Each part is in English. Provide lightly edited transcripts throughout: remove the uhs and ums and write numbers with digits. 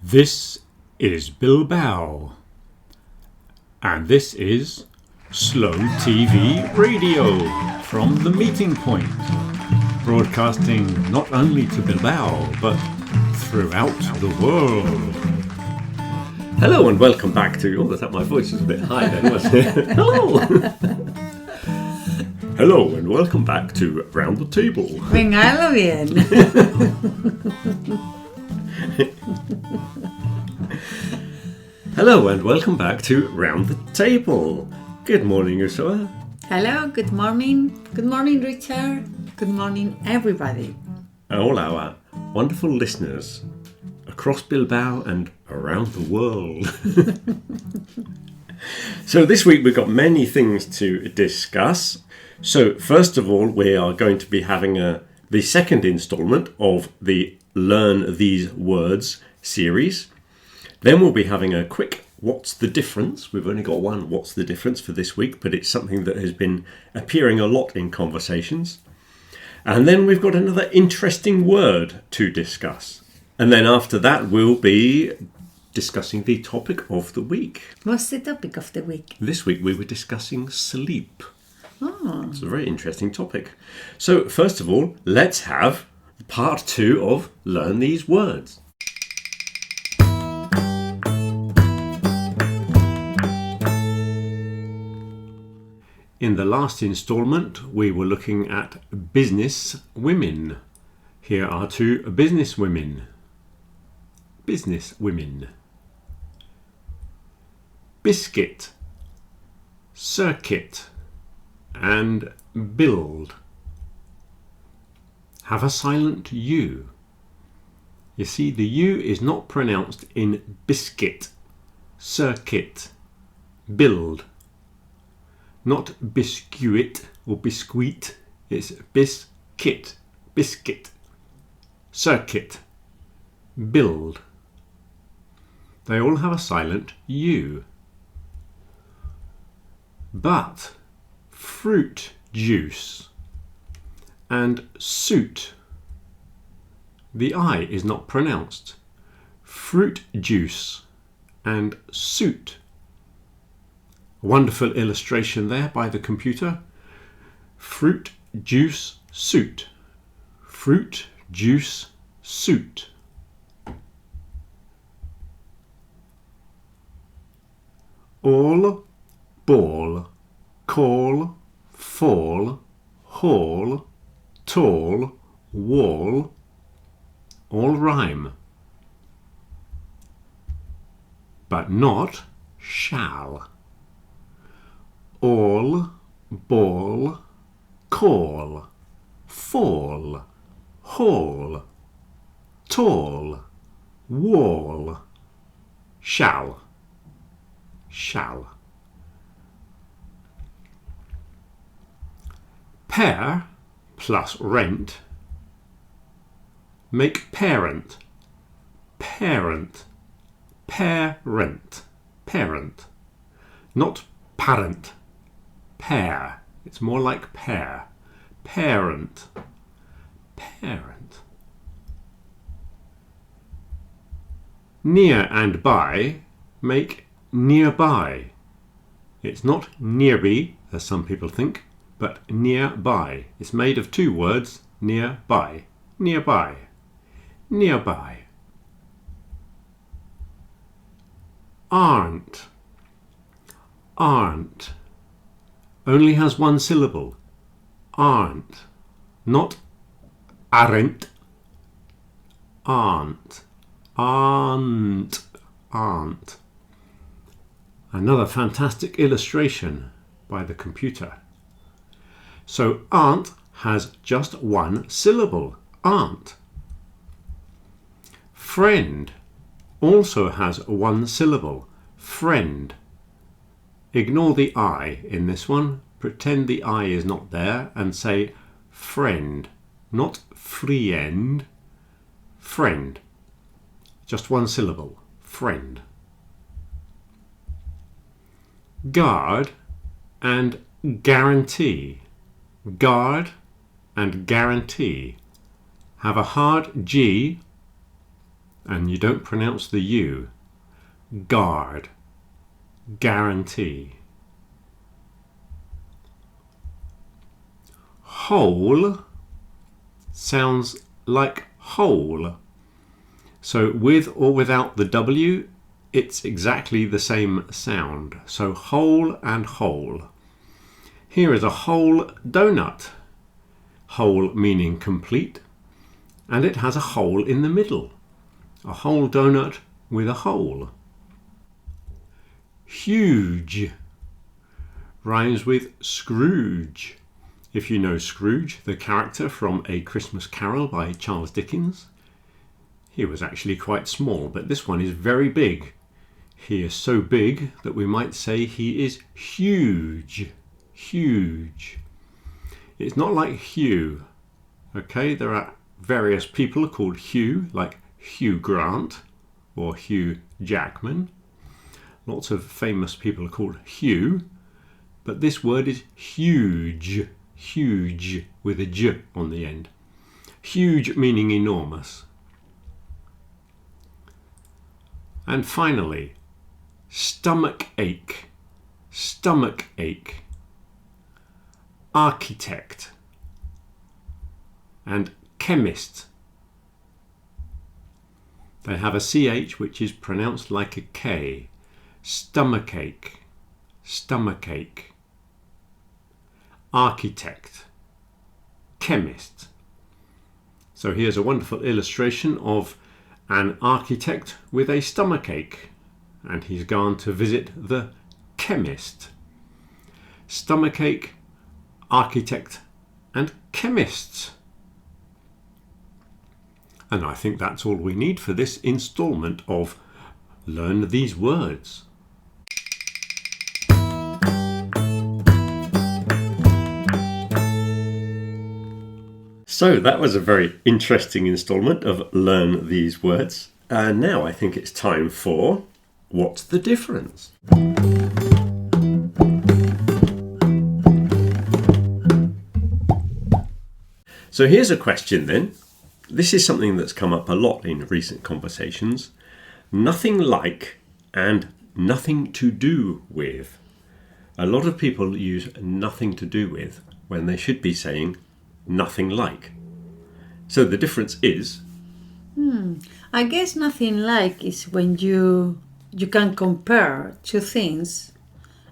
This is Bilbao, and this is Slow TV Radio from the meeting point, broadcasting not only to Bilbao but throughout the world. Hello and welcome back to... Oh, I thought my voice was a bit high then, wasn't it? Hello! Hello and welcome back to Round the Table. Vengalo bien. Hello and welcome back to Round the Table. Good morning, Ursula. Hello, good morning. Good morning, Richard. Good morning, everybody. All our wonderful listeners across Bilbao and around the world. So this week we've got many things to discuss. So first of all, we are going to be having the second instalment of the Learn These Words series. Then we'll be having a quick What's the Difference? We've only got one What's the Difference for this week, but it's something that has been appearing a lot in conversations. And then we've got another interesting word to discuss. And then after that, we'll be discussing the topic of the week. What's the topic of the week? This week we were discussing sleep. Oh. It's a very interesting topic. So first of all, let's have part 2 of Learn These Words. In the last instalment, we were looking at business women. Here are two business women. Business women. Biscuit, circuit, and build have a silent U. You see, the U is not pronounced in biscuit, circuit, build. Not biscuit or biscuit, it's biscuit, biscuit, circuit, build. They all have a silent U. But fruit juice and suit, the I is not pronounced. Fruit juice and suit. Wonderful illustration there by the computer. Fruit juice suit. Fruit juice suit. All, ball, call, fall, haul, tall, wall, all rhyme, but not shall. All, ball, call, fall, haul, tall, wall, shall. Shall. Pair plus rent make parent. Parent. Parent. Parent. Not parent. Pair. It's more like pair. Parent. Parent. Near and by make nearby. It's not nearby, as some people think, but nearby. It's made of two words, nearby. Nearby. Nearby. Aren't. Aren't. Only has one syllable. Aren't. Not aren't. Aren't. Aren't. Aren't. Another fantastic illustration by the computer. So aunt has just one syllable. Aunt. Friend also has one syllable. Friend. Ignore the I in this one. Pretend the I is not there and say friend, not friend. Friend. Just one syllable. Friend. Guard and guarantee. Guard and guarantee have a hard G and you don't pronounce the U. Guard, guarantee. Whole sounds like whole. So with or without the W, it's exactly the same sound. So whole and whole. Here is a whole donut. Whole meaning complete, and it has a hole in the middle. A whole donut with a hole. Huge rhymes with Scrooge. If you know Scrooge, the character from A Christmas Carol by Charles Dickens, he was actually quite small, but this one is very big. He is so big that we might say he is huge. Huge. It's not like Hugh. Okay, there are various people called Hugh, like Hugh Grant or Hugh Jackman. Lots of famous people are called Hugh, but this word is huge. Huge with a J on the end. Huge meaning enormous. And finally, stomach ache. Stomach ache. Architect and chemist. They have a CH which is pronounced like a K. Stomachache. Stomachache. Architect. Chemist. So here's a wonderful illustration of an architect with a stomachache, and he's gone to visit the chemist. Stomachache, architect and chemists. And I think that's all we need for this instalment of Learn These Words. So that was a very interesting instalment of Learn These Words. And now I think it's time for What's the Difference? So here's a question then. This is something that's come up a lot in recent conversations. Nothing like and nothing to do with. A lot of people use nothing to do with when they should be saying nothing like. So the difference is? I guess nothing like is when you can compare two things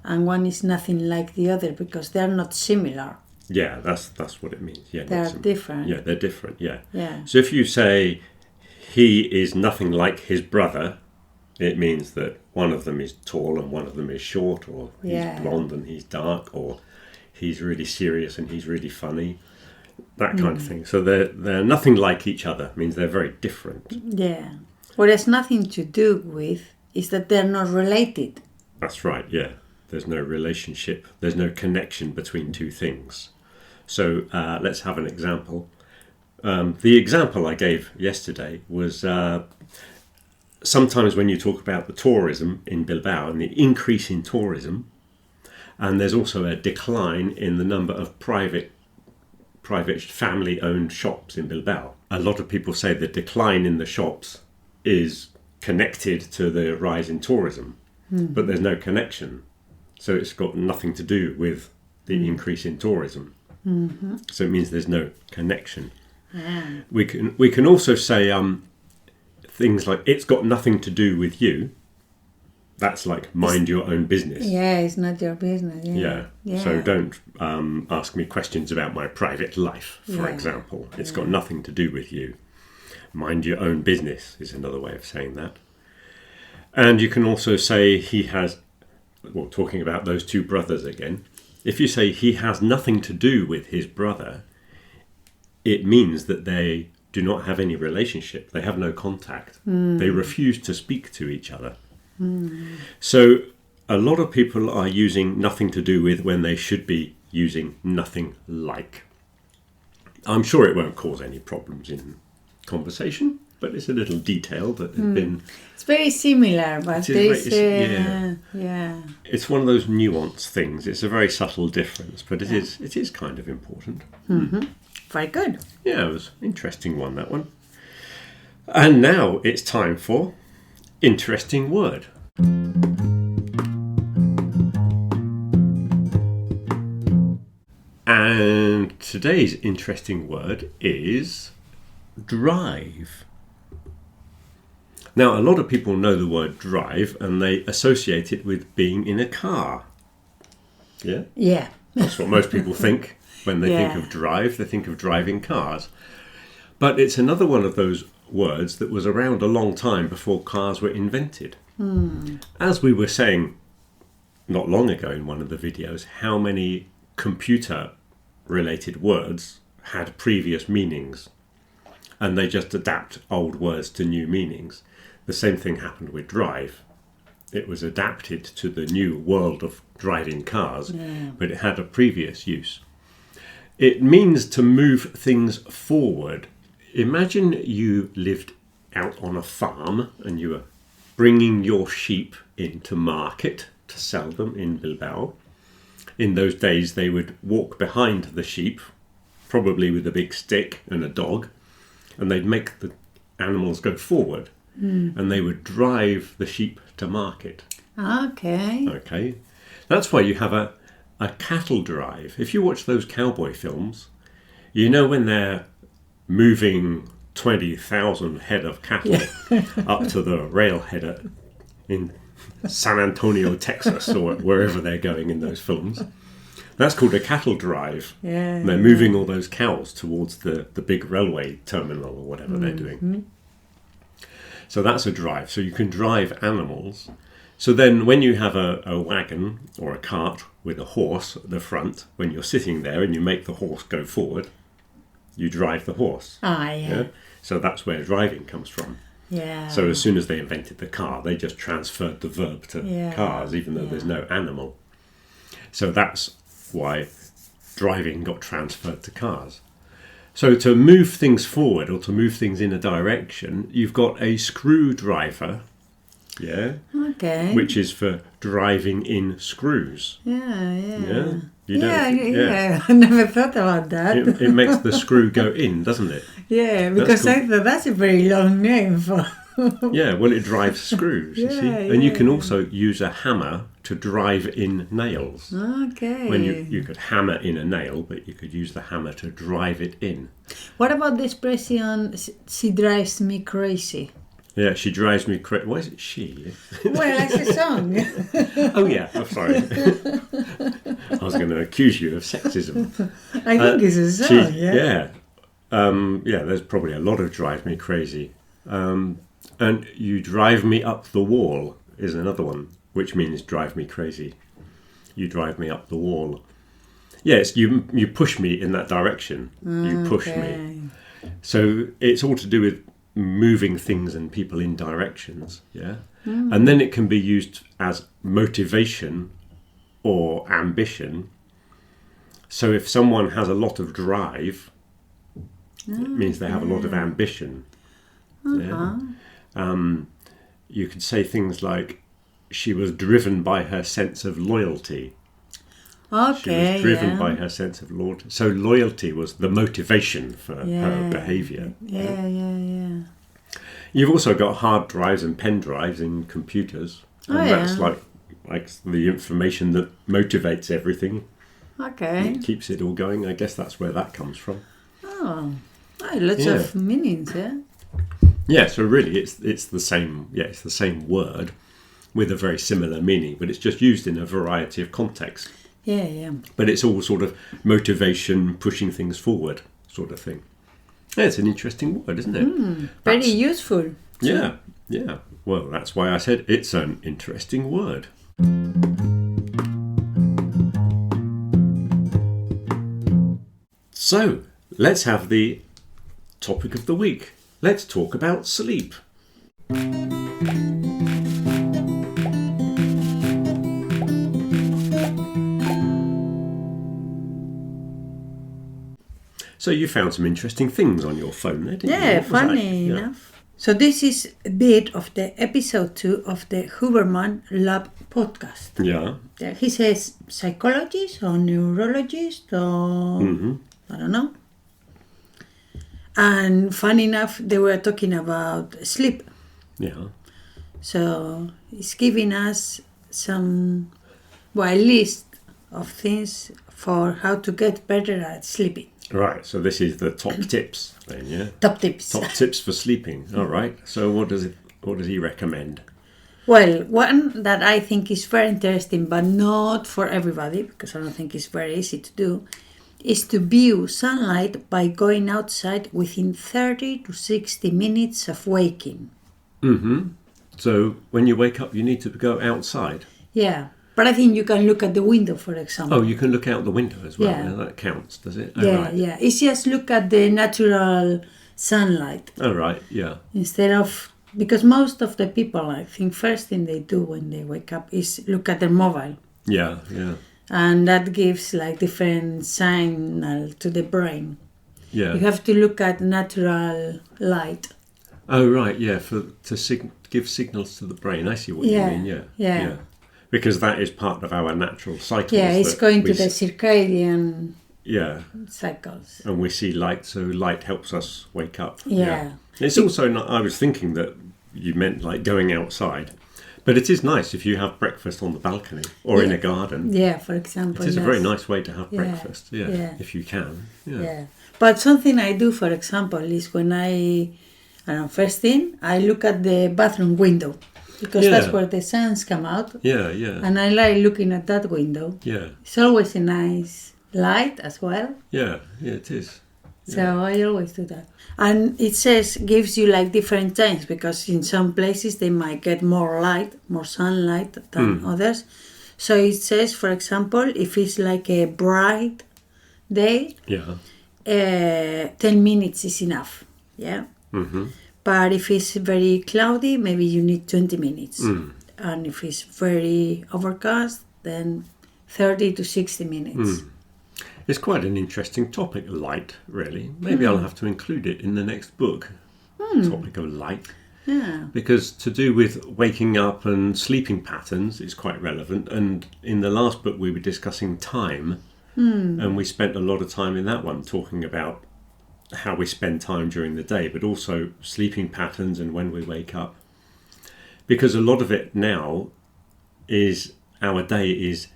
and one is nothing like the other because they're not similar. Yeah, that's what it means. Yeah, They're different. Yeah, they're different. Yeah. Yeah. So if you say he is nothing like his brother, it means that one of them is tall and one of them is short, or he's blonde and he's dark, or he's really serious and he's really funny. That kind of thing. So they're nothing like each other. Means they're very different. Yeah. Whereas nothing to do with is that they're not related. That's right. Yeah. There's no relationship. There's no connection between two things. So let's have an example. The example I gave yesterday was sometimes when you talk about the tourism in Bilbao and the increase in tourism, and there's also a decline in the number of private family-owned shops in Bilbao. A lot of people say the decline in the shops is connected to the rise in tourism, but there's no connection. So it's got nothing to do with the increase in tourism. Mm-hmm. So it means there's no connection. Yeah. We can also say things like it's got nothing to do with you. That's like mind your own business. Yeah, it's not your business. Yeah. So don't ask me questions about my private life, for example. It's got nothing to do with you. Mind your own business is another way of saying that. And you can also say he has, well, talking about those two brothers again, if you say he has nothing to do with his brother, it means that they do not have any relationship. They have no contact. They refuse to speak to each other. So a lot of people are using nothing to do with when they should be using nothing like. I'm sure it won't cause any problems in conversation, but it's a little detail that has been... It's very similar, but it's one of those nuanced things. It's a very subtle difference, but it is kind of important. Very good. Yeah, it was an interesting one, that one. And now it's time for Interesting Word. And today's interesting word is drive. Now, a lot of people know the word drive and they associate it with being in a car. Yeah? Yeah. That's what most people think when they think Yeah. of drive. They think of driving cars. But it's another one of those words that was around a long time before cars were invented. As we were saying not long ago in one of the videos, how many computer-related words had previous meanings, and they just adapt old words to new meanings. The same thing happened with drive. It was adapted to the new world of driving cars, but it had a previous use. It means to move things forward. Imagine you lived out on a farm and you were bringing your sheep into market to sell them in Bilbao. In those days, they would walk behind the sheep, probably with a big stick and a dog, and they'd make the animals go forward, and they would drive the sheep to market. Okay. Okay, that's why you have a cattle drive. If you watch those cowboy films, you know when they're moving 20,000 head of cattle up to the railhead in San Antonio, Texas, or wherever they're going in those films. That's called a cattle drive. Yeah. And they're moving all those cows towards the big railway terminal or whatever they're doing. So that's a drive. So you can drive animals. So then when you have a wagon or a cart with a horse at the front, when you're sitting there and you make the horse go forward, you drive the horse. Ah, yeah. So that's where driving comes from. Yeah. So as soon as they invented the car, they just transferred the verb to Yeah, cars, even though there's no animal. So that's why driving got transferred to cars. So to move things forward or to move things in a direction, you've got a screwdriver, Okay. which is for driving in screws. Yeah. Yeah? You Yeah. I never thought about that. It makes the screw go in, doesn't it? Yeah, because cool. I thought that's a very long name for. Yeah, well, it drives screws, you see. Yeah, And you yeah, can yeah. also use a hammer to drive in nails. Okay. When you could hammer in a nail, but you could use the hammer to drive it in. What about the expression "she drives me crazy"? Yeah, she drives me crazy. Why is it she? Well, it's a song. Oh, yeah. Oh, sorry. I was going to accuse you of sexism. I think it's a song. Yeah. Yeah, there's probably a lot of drive me crazy. And you drive me up the wall is another one, which means drive me crazy. You drive me up the wall. Yes, you push me in that direction. You push me. So it's all to do with moving things and people in directions, yeah? And then it can be used as motivation or ambition. So if someone has a lot of drive, it means they have a lot of ambition. Yeah? You could say things like, she was driven by her sense of loyalty. Okay. She was driven by her sense of loyalty. So loyalty was the motivation for her behaviour. Yeah. You've also got hard drives and pen drives in computers. And that's like the information that motivates everything. Okay. It keeps it all going. I guess that's where that comes from. Oh, lots Yeah. of meanings, yeah. Yeah, so really it's the same. Yeah, it's the same word with a very similar meaning, but it's just used in a variety of contexts. Yeah. But it's all sort of motivation, pushing things forward sort of thing. Yeah, it's an interesting word, isn't it? Very useful. Yeah. Well, that's why I said it's an interesting word. So, let's have the topic of the week. Let's talk about sleep. So you found some interesting things on your phone there, didn't you? Yeah, What was that? funny Yeah. enough. So this is a bit of the episode 2 of the Huberman Lab podcast. Yeah. He says psychologist or neurologist or I don't know. And funny enough, they were talking about sleep. Yeah. So it's giving us some, well, a list of things for how to get better at sleeping. Right. So this is the top tips then, yeah? Top tips. Top tips for sleeping. All right. So what does he recommend? Well, one that I think is very interesting, but not for everybody, because I don't think it's very easy to do, is to view sunlight by going outside within 30 to 60 minutes of waking. Mm-hmm. So when you wake up, you need to go outside. Yeah, but I think you can look at the window, for example. Oh, you can look out the window as well. Yeah. Yeah, that counts, does it? Yeah. It's just look at the natural sunlight Oh, right. Yeah. instead of, because most of the people, I think, first thing they do when they wake up is look at their mobile. Yeah. Yeah. And that gives like different signal to the brain. Yeah. You have to look at natural light. Oh, right. Yeah. Give signals to the brain. I see what you Yeah, mean. yeah. Because that is part of our natural cycles. Yeah, it's that going we to the circadian Yeah. cycles. And we see light, so light helps us wake up. Yeah. It's also not, I was thinking that you meant like going outside, but it is nice if you have breakfast on the balcony or in a garden. Yeah, for example. It is a yes. very nice way to have Yeah, breakfast. yeah. If you can. Yeah. But something I do, for example, is when I don't know, first thing, I look at the bathroom window because Yeah. that's where the suns come out. Yeah. Yeah. And I like looking at that window. Yeah. It's always a nice light as well. Yeah. Yeah. It is. So I always do that. And it says, gives you like different times because in some places they might get more light, more sunlight than others. So it says, for example, if it's like a bright day, Yeah. 10 minutes is enough. Yeah. Mm-hmm. But if it's very cloudy, maybe you need 20 minutes. And if it's very overcast, then 30 to 60 minutes. It's quite an interesting topic, light, really. Maybe I'll have to include it in the next book. Topic of light. Yeah. Because to do with waking up and sleeping patterns is quite relevant. And in the last book we were discussing time, and we spent a lot of time in that one talking about how we spend time during the day, but also sleeping patterns and when we wake up. Because a lot of it now is, our day is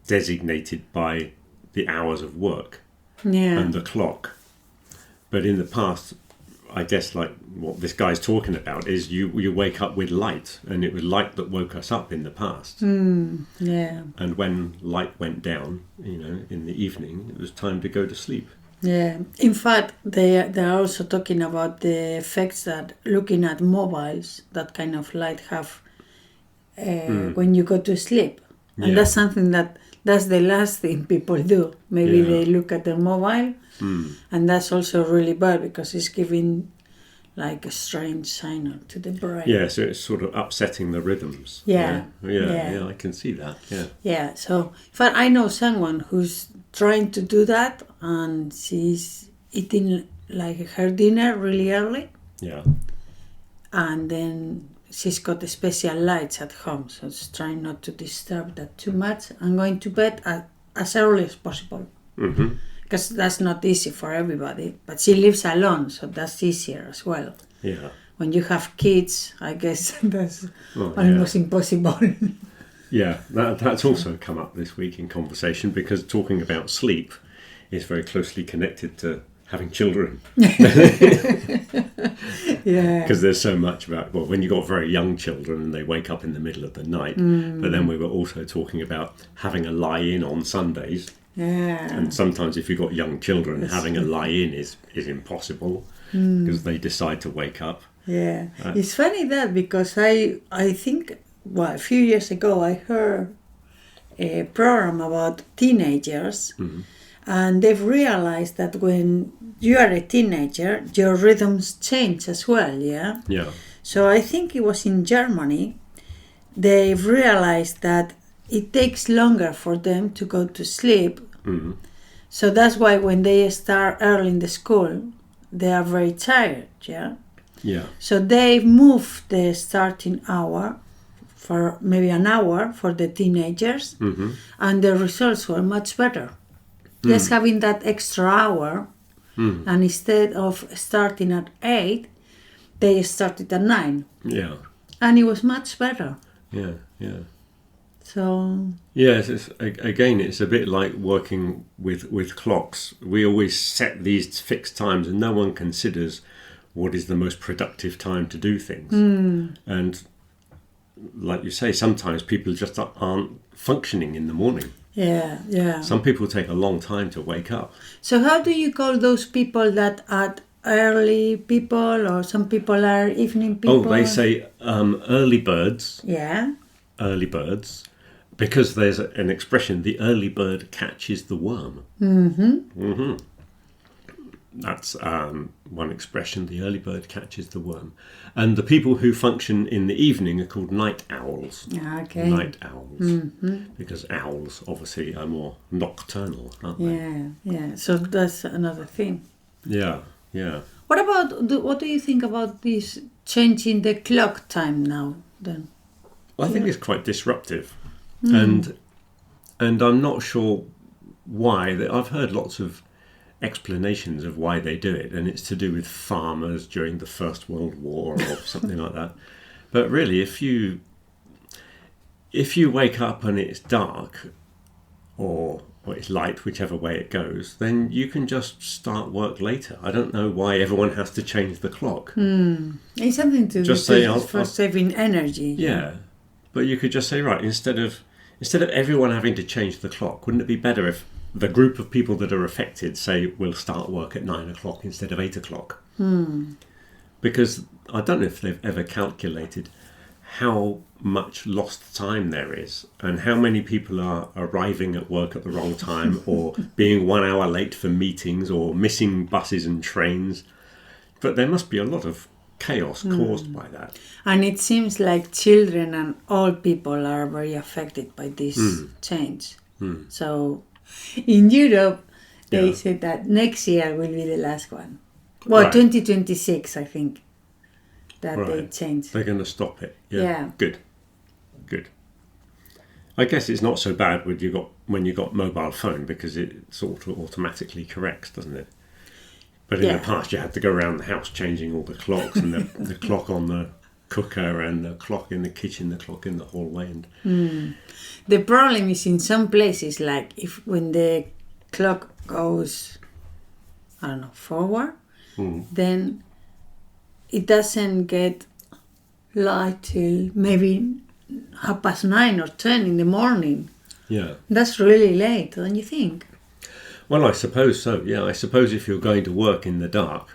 designated by the hours of work Yeah. and the clock. But in the past, I guess like what this guy's talking about is you wake up with light, and it was light that woke us up in the past. Yeah. And when light went down, in the evening, it was time to go to sleep. Yeah. In fact, they're also talking about the effects that looking at mobiles, that kind of light have when you go to sleep. And Yeah. that's something that's the last thing people do. Maybe Yeah. they look at their mobile, and that's also really bad because it's giving like a strange signal to the brain. Yeah, so it's sort of upsetting the rhythms. Yeah. Yeah, I can see that. Yeah. Yeah, so in fact, I know someone who's trying to do that, and she's eating like her dinner really early, Yeah. and then she's got special lights at home, so she's trying not to disturb that too much and going to bed as early as possible. Mm-hmm. Because that's not easy for everybody, but she lives alone, so that's easier as well. Yeah. When you have kids, I guess that's Oh, almost impossible. Yeah, that's also come up this week in conversation, because talking about sleep is very closely connected to having children. Yeah. Because there's so much about, well, when you've got very young children and they wake up in the middle of the night, but then we were also talking about having a lie-in on Sundays. Yeah. And sometimes if you've got young children, having a lie-in is impossible because they decide to wake up. Yeah, it's funny that because I think, well, a few years ago I heard a program about teenagers, and they've realized that when you are a teenager, your rhythms change as well, yeah? Yeah. So I think it was in Germany, they've realized that it takes longer for them to go to sleep. So that's why when they start early in the school, they are very tired, yeah? Yeah. So they moved the starting hour for maybe an hour for the teenagers, and the results were much better. Just having that extra hour and instead of starting at 8, they started at 9, Yeah. and it was much better. Yeah. Yeah. So Yes, again, it's a bit like working with clocks. We always set these fixed times, and no one considers what is the most productive time to do things. And like you say, sometimes people just aren't functioning in the morning. yeah. Some people take a long time to wake up. So how do you call those people that are early people, or some people are evening people? Oh, they say early birds, Yeah. because there's an expression: the early bird catches the worm. That's one expression: the early bird catches the worm. And the people who function in the evening are called night owls. Okay. Night owls, because owls obviously are more nocturnal, aren't they? Yeah. So that's another thing. Yeah, yeah. What about what do you think about this changing the clock time now? Then I think it's quite disruptive, and I'm not sure why. I've heard lots of explanations of why they do it, and it's to do with farmers during the First World War or something like that. But really, if you wake up and it's dark, or it's light, whichever way it goes, then you can just start work later. I don't know why everyone has to change the clock. it's something to Just do say, for saving energy. Yeah, but you could just say, right, instead of everyone having to change the clock, wouldn't it be better if the group of people that are affected say we'll start work at 9 o'clock instead of 8 o'clock? Because I don't know if they've ever calculated how much lost time there is, and how many people are arriving at work at the wrong time, or being 1 hour late for meetings, or missing buses and trains. But there must be a lot of chaos caused by that. And it seems like children and old people are very affected by this change. So in Europe, they said that next year will be the last one. Well, Right. 2026, I think, that they Right. changed. They're going to stop it. Yeah. Good. I guess it's not so bad when you got mobile phone, because it sort of automatically corrects, doesn't it? But in Yeah. the past, you had to go around the house changing all the clocks, and the clock on the cooker, and the clock in the kitchen, the clock in the hallway, and The problem is in some places, like when the clock goes, I don't know, forward, then it doesn't get light till maybe 9:30 or 10 in the morning. yeah. That's really late, don't you think? Well, I suppose so. Yeah, I suppose if you're going to work in the dark,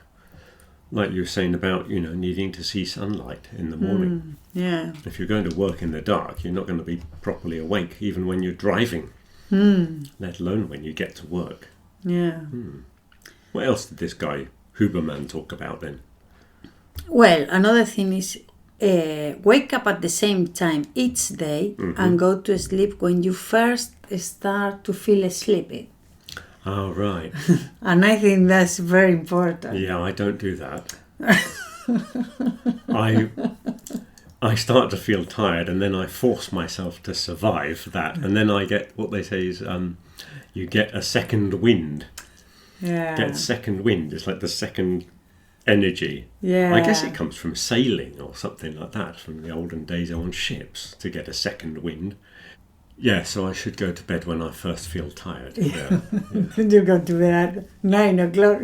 like you were saying about needing to see sunlight in the morning. Yeah. If you're going to work in the dark, you're not going to be properly awake, even when you're driving, let alone when you get to work. Yeah. What else did this guy Huberman talk about then? Well, another thing is wake up at the same time each day and go to sleep when you first start to feel sleepy. Oh, right. And I think that's very important. Yeah, I don't do that. I start to feel tired, and then I force myself to survive that, and then I get what they say is you get a second wind. Yeah. Get second wind. It's like the second energy. Yeah. I guess it comes from sailing or something like that, from the olden days on ships, to get a second wind. Yeah, so I should go to bed when I first feel tired. Yeah. You go to bed at 9 o'clock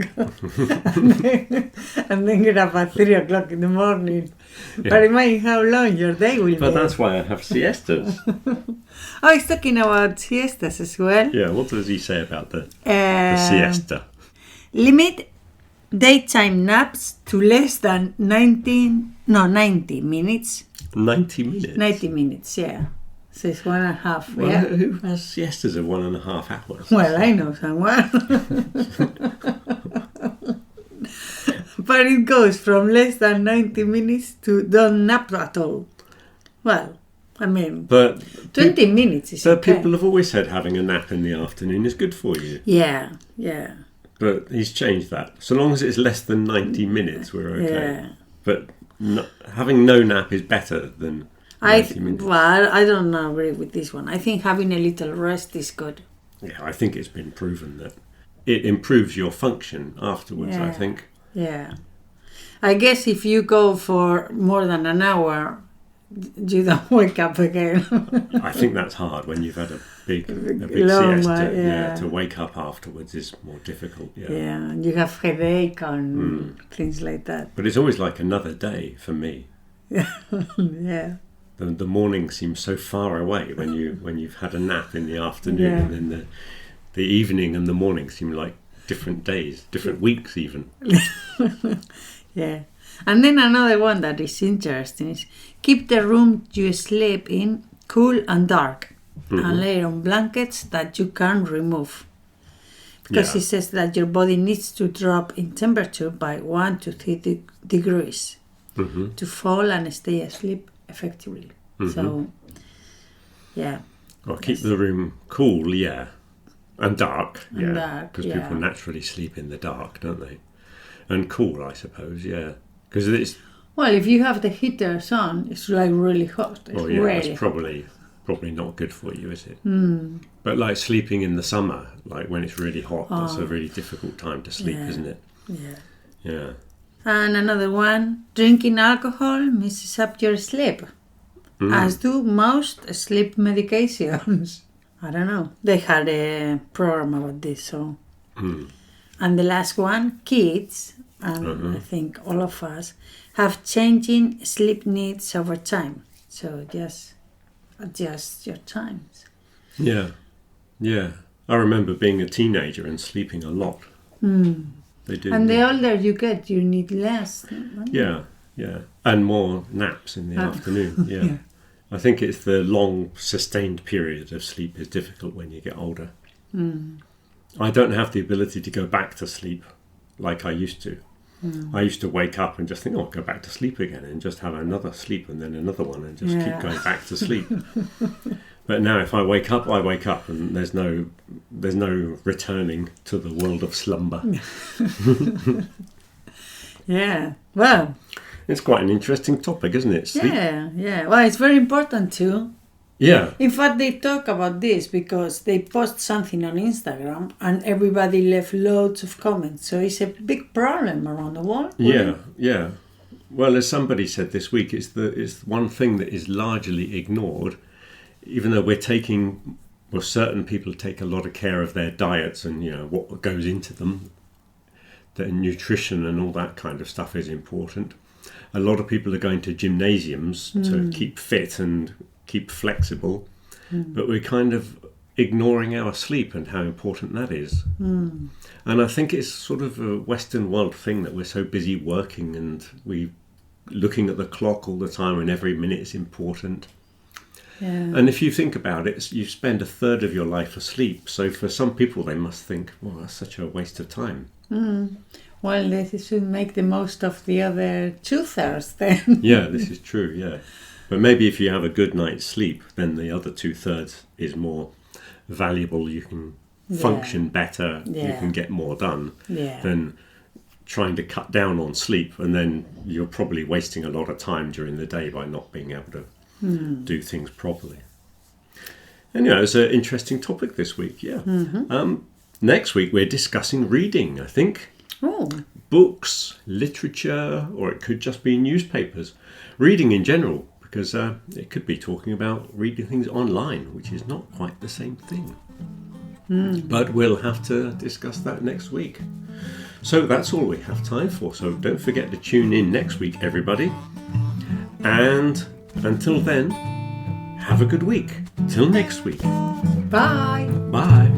and then get up at 3 o'clock in the morning. Yeah. But imagine how long your day will But be. that's why I have siestas. Oh, he's talking about siestas as well. Yeah, what does he say about the Uh, siesta? Limit daytime naps to less than 90 minutes. 90 minutes? 90 minutes, yeah. So it's 1.5, Well, yeah. who has siestas of 1.5 hours? Well, I know someone. But it goes from less than 90 minutes to don't nap at all. Well, I mean, But 20 minutes is but okay. people have always said having a nap in the afternoon is good for you. Yeah, yeah, But he's changed that. So long as it's less than 90 minutes, we're okay. yeah. But having no nap is better than 90 minutes. Well, I don't agree with this one. I think having a little rest is good. Yeah, I think it's been proven that it improves your function afterwards, I Yeah. think. Yeah. I guess if you go for more than an hour, you don't wake up again. I think that's hard when you've had a big Long siesta. one, yeah. To wake up afterwards is more difficult. Yeah, and you have headache and things like that. But it's always like another day for me. Yeah. The morning seems so far away when you've had a nap in the afternoon, Yeah. and then the evening and the morning seem like different days, different weeks even. Yeah. And then another one that is interesting is keep the room you sleep in cool and dark, and lay on blankets that you can't remove. Because Yeah. it says that your body needs to drop in temperature by 1 to 3 degrees to fall and stay asleep effectively. So, yeah. Or keep the room cool, yeah, and dark, And yeah, dark, because yeah. people naturally sleep in the dark, don't they? And cool, I suppose, yeah, because it's Well, if you have the heaters on, it's like really hot. It's well, yeah, really it's probably not good for you, is it? But like sleeping in the summer, like when it's really hot, that's a really difficult time to sleep, Yeah. isn't it? Yeah. Yeah. And another one, drinking alcohol messes up your sleep, as do most sleep medications. I don't know. They had a program about this, so. And the last one, kids, and I think all of us, have changing sleep needs over time. So just adjust your times. Yeah, yeah. I remember being a teenager and sleeping a lot. They do. And the older you get, you need less. Yeah, yeah. And more naps in the afternoon. Yeah. Yeah. I think it's the long, sustained period of sleep is difficult when you get older. I don't have the ability to go back to sleep like I used to. I used to wake up and just think, oh, I'll go back to sleep again, and just have another sleep and then another one and just keep going back to sleep. But now if I wake up, and there's no returning to the world of slumber. Yeah. Well, It's quite an interesting topic, isn't it? Sleep. yeah. Well, it's very important too. Yeah. In fact, they talk about this because they post something on Instagram and everybody left loads of comments. So it's a big problem around the world. Yeah, yeah. Well, as somebody said this week, it's one thing that is largely ignored, even though certain people take a lot of care of their diets and, what goes into them. Their nutrition and all that kind of stuff is important. A lot of people are going to gymnasiums to keep fit and keep flexible, but we're kind of ignoring our sleep and how important that is. And I think it's sort of a Western world thing that we're so busy working and we looking at the clock all the time and every minute is important. Yeah. And if you think about it, you spend a third of your life asleep. So for some people, they must think, well, that's such a waste of time. Well, they should make the most of the other 2/3 then. Yeah, this is true, yeah. But maybe if you have a good night's sleep, then the other 2/3 is more valuable. You can function better, you Yeah. can get more done Yeah. than trying to cut down on sleep. And then you're probably wasting a lot of time during the day by not being able to do things properly. And, it's an interesting topic this week, yeah. Next week, we're discussing reading, I think. Oh, Books, literature, or it could just be newspapers. Reading in general, because it could be talking about reading things online, which is not quite the same thing. But we'll have to discuss that next week. So that's all we have time for. So don't forget to tune in next week, everybody. And until then, have a good week. Till next week. bye. Bye.